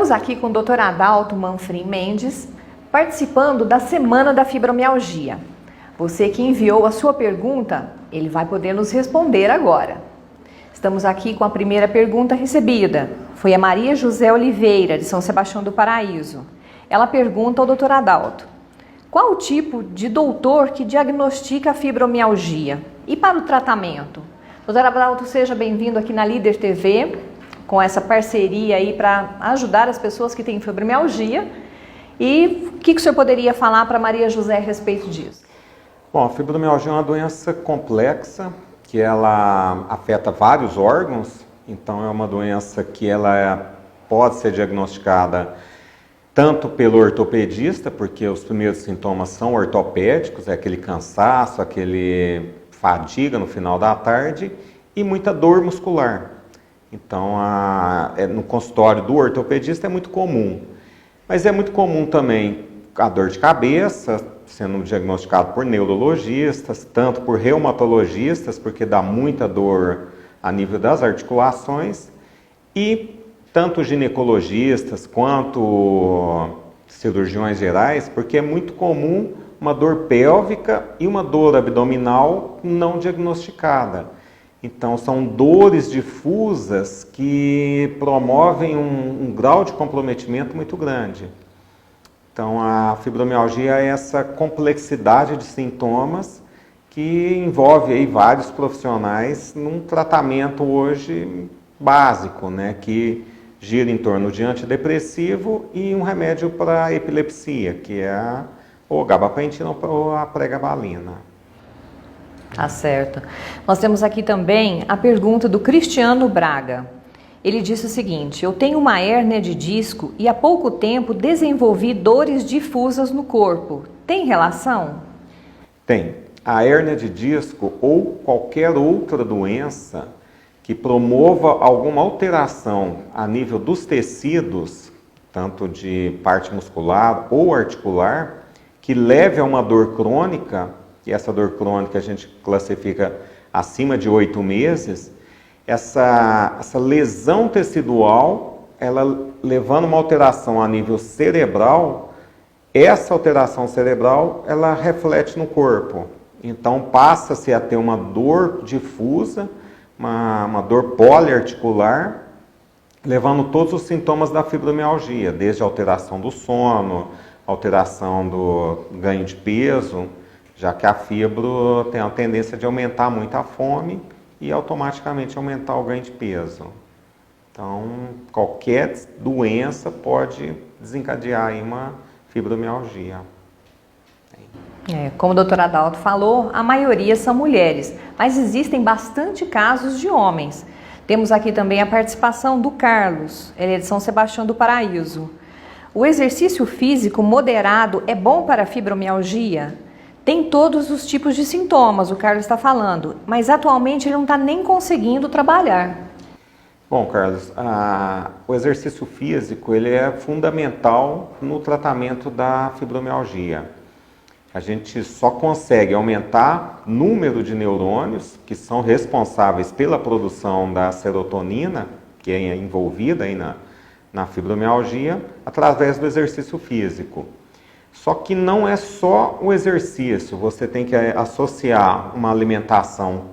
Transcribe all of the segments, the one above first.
Estamos aqui com o Dr. Adalto Manfrim Mendes, participando da Semana da Fibromialgia. Você que enviou a sua pergunta, ele vai poder nos responder agora. Estamos aqui com a primeira pergunta recebida. Foi a Maria José Oliveira, de São Sebastião do Paraíso. Ela pergunta ao Dr. Adalto: qual o tipo de doutor que diagnostica a fibromialgia? E para o tratamento? Dr. Adalto, seja bem-vindo aqui na Líder TV, com essa parceria aí para ajudar as pessoas que têm fibromialgia. E o que o senhor poderia falar para Maria José a respeito disso? Bom, a fibromialgia é uma doença complexa, que ela afeta vários órgãos, então é uma doença que ela pode ser diagnosticada tanto pelo ortopedista, porque os primeiros sintomas são ortopédicos, é aquele cansaço, aquele fadiga no final da tarde e muita dor muscular. Então, no consultório do ortopedista é muito comum, mas é muito comum também a dor de cabeça, sendo diagnosticado por neurologistas, tanto por reumatologistas, porque dá muita dor a nível das articulações, e tanto ginecologistas quanto cirurgiões gerais, porque é muito comum uma dor pélvica e uma dor abdominal não diagnosticada. Então, são dores difusas que promovem um grau de comprometimento muito grande. Então, a fibromialgia é essa complexidade de sintomas que envolve aí vários profissionais num tratamento hoje básico, né, que gira em torno de antidepressivo e um remédio para epilepsia, que é o gabapentina ou a pregabalina. Tá certo. Nós temos aqui também a pergunta do Cristiano Braga. Ele disse o seguinte: eu tenho uma hérnia de disco e há pouco tempo desenvolvi dores difusas no corpo. Tem relação? Tem. A hérnia de disco ou qualquer outra doença que promova alguma alteração a nível dos tecidos, tanto de parte muscular ou articular, que leve a uma dor crônica, e essa dor crônica a gente classifica acima de 8 meses, essa lesão tecidual, ela levando uma alteração a nível cerebral, essa alteração cerebral, ela reflete no corpo. Então passa-se a ter uma dor difusa, uma dor poliarticular, levando todos os sintomas da fibromialgia, desde a alteração do sono, alteração do ganho de peso, já que a fibro tem a tendência de aumentar muito a fome e automaticamente aumentar o ganho de peso. Então, qualquer doença pode desencadear aí uma fibromialgia. Como o Dr. Adalto falou, a maioria são mulheres, mas existem bastante casos de homens. Temos aqui também a participação do Carlos, ele é de São Sebastião do Paraíso. O exercício físico moderado é bom para a fibromialgia? Tem todos os tipos de sintomas, o Carlos está falando, mas atualmente ele não está nem conseguindo trabalhar. Bom, Carlos, o exercício físico ele é fundamental no tratamento da fibromialgia. A gente só consegue aumentar o número de neurônios que são responsáveis pela produção da serotonina, que é envolvida aí na fibromialgia, através do exercício físico. Só que não é só o exercício, você tem que associar uma alimentação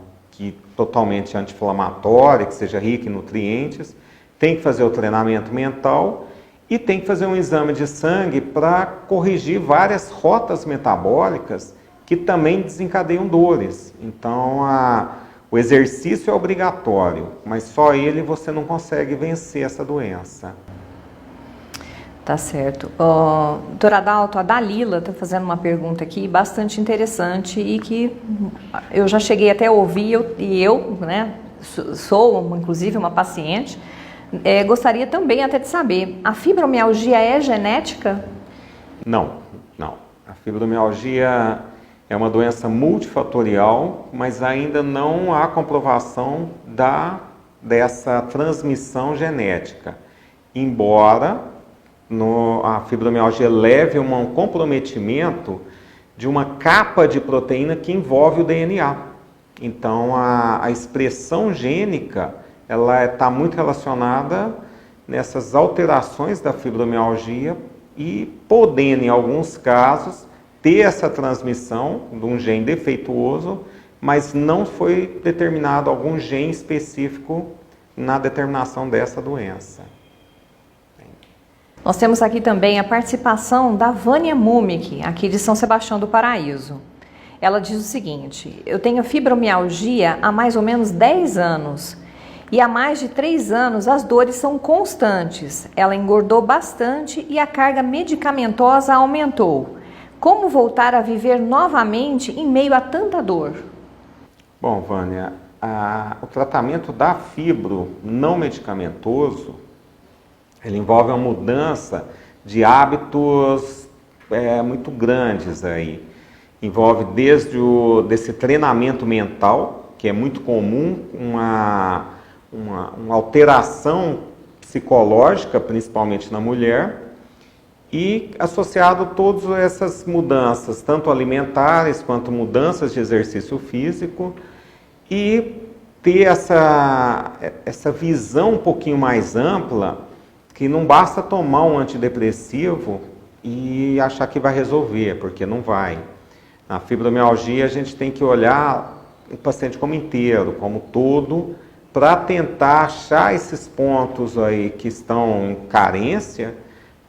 totalmente anti-inflamatória, que seja rica em nutrientes, tem que fazer o treinamento mental e tem que fazer um exame de sangue para corrigir várias rotas metabólicas que também desencadeiam dores. Então, o exercício é obrigatório, mas só ele você não consegue vencer essa doença. Tá certo. Doutor Adalto, a Dalila está fazendo uma pergunta aqui bastante interessante e que eu já cheguei até a ouvir, eu sou inclusive uma paciente, gostaria também até de saber, a fibromialgia é genética? Não. A fibromialgia é uma doença multifatorial, mas ainda não há comprovação dessa transmissão genética, embora a fibromialgia leve a um comprometimento de uma capa de proteína que envolve o DNA. Então, a expressão gênica ela está muito relacionada nessas alterações da fibromialgia e podendo, em alguns casos, ter essa transmissão de um gene defeituoso, mas não foi determinado algum gene específico na determinação dessa doença. Nós temos aqui também a participação da Vânia Mumik, aqui de São Sebastião do Paraíso. Ela diz o seguinte: eu tenho fibromialgia há mais ou menos 10 anos e há mais de 3 anos as dores são constantes. Ela engordou bastante e a carga medicamentosa aumentou. Como voltar a viver novamente em meio a tanta dor? Bom, Vânia, o tratamento da fibro não medicamentoso, ele envolve uma mudança de hábitos muito grandes aí. Envolve desde desse treinamento mental, que é muito comum, uma alteração psicológica, principalmente na mulher, e associado a todas essas mudanças, tanto alimentares quanto mudanças de exercício físico, e ter essa visão um pouquinho mais ampla, que não basta tomar um antidepressivo e achar que vai resolver, porque não vai. Na fibromialgia a gente tem que olhar o paciente como inteiro, como todo, para tentar achar esses pontos aí que estão em carência,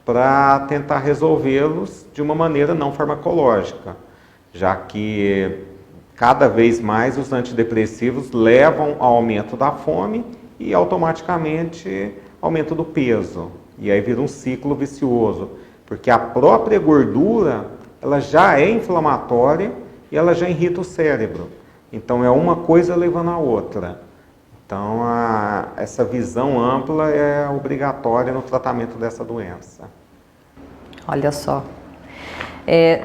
para tentar resolvê-los de uma maneira não farmacológica, já que cada vez mais os antidepressivos levam ao aumento da fome e automaticamente aumento do peso. E aí vira um ciclo vicioso, porque a própria gordura ela já é inflamatória e ela já irrita o cérebro. Então é uma coisa levando a outra. Então essa visão ampla é obrigatória no tratamento dessa doença. Olha só.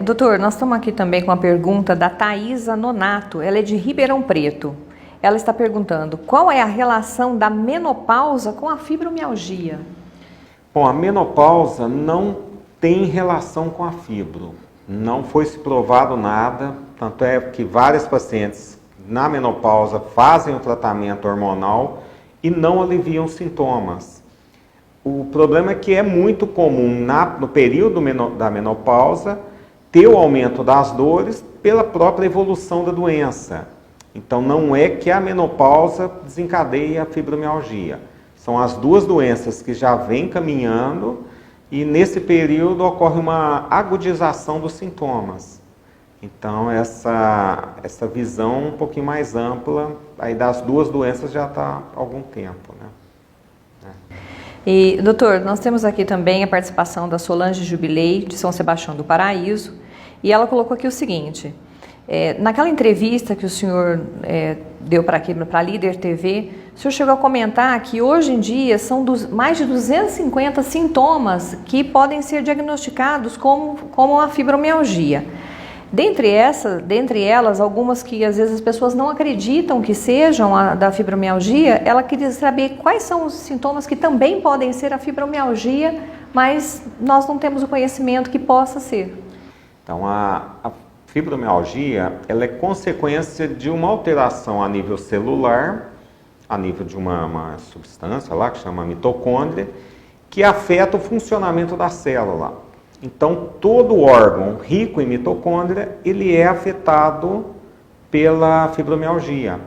Doutor, nós estamos aqui também com uma pergunta da Thaisa Nonato. Ela é de Ribeirão Preto. Ela está perguntando: qual é a relação da menopausa com a fibromialgia? Bom, a menopausa não tem relação com a fibro. Não foi se provado nada, tanto é que vários pacientes na menopausa fazem o tratamento hormonal e não aliviam os sintomas. O problema é que é muito comum no período da menopausa ter o aumento das dores pela própria evolução da doença. Então não é que a menopausa desencadeia a fibromialgia. São as duas doenças que já vêm caminhando e nesse período ocorre uma agudização dos sintomas. Então essa visão um pouquinho mais ampla aí das duas doenças já está há algum tempo, né? E, doutor, nós temos aqui também a participação da Solange Jubilei, de São Sebastião do Paraíso, e ela colocou aqui o seguinte: naquela entrevista que o senhor deu para a Líder TV, o senhor chegou a comentar que hoje em dia são mais de 250 sintomas que podem ser diagnosticados como a fibromialgia. Dentre elas, algumas que às vezes as pessoas não acreditam que sejam da fibromialgia, ela queria saber quais são os sintomas que também podem ser a fibromialgia, mas nós não temos o conhecimento que possa ser. Então, a fibromialgia ela é consequência de uma alteração a nível celular, a nível de uma substância lá que chama mitocôndria, que afeta o funcionamento da célula. Então, todo órgão rico em mitocôndria, ele é afetado pela fibromialgia.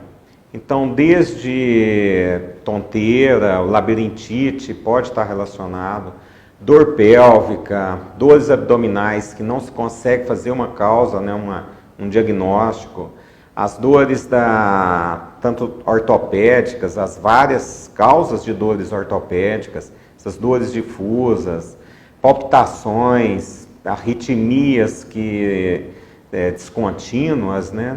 Então, desde tonteira, labirintite pode estar relacionado, dor pélvica, dores abdominais que não se consegue fazer uma causa, né, um diagnóstico, as dores tanto ortopédicas, as várias causas de dores ortopédicas, essas dores difusas, palpitações, arritmias descontínuas, né?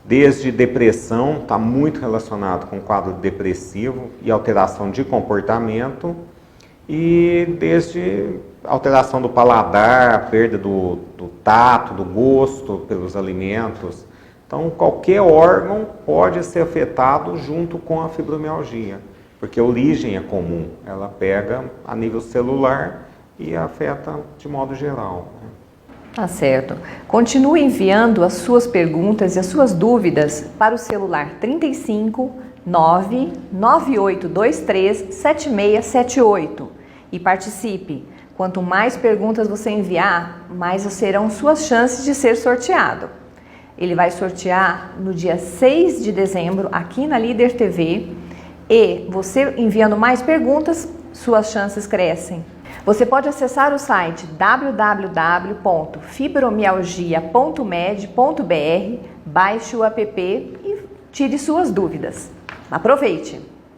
Desde depressão, está muito relacionado com o quadro depressivo e alteração de comportamento, e desde alteração do paladar, perda do tato, do gosto pelos alimentos. Então, qualquer órgão pode ser afetado junto com a fibromialgia, porque a origem é comum, ela pega a nível celular e afeta de modo geral. Tá certo. Continue enviando as suas perguntas e as suas dúvidas para o celular 35 998237678 e participe. Quanto mais perguntas você enviar, mais serão suas chances de ser sorteado. Ele vai sortear no dia 6 de dezembro aqui na Líder TV e você enviando mais perguntas, suas chances crescem. Você pode acessar o site www.fibromialgia.med.br, baixe o app e tire suas dúvidas. Aproveite!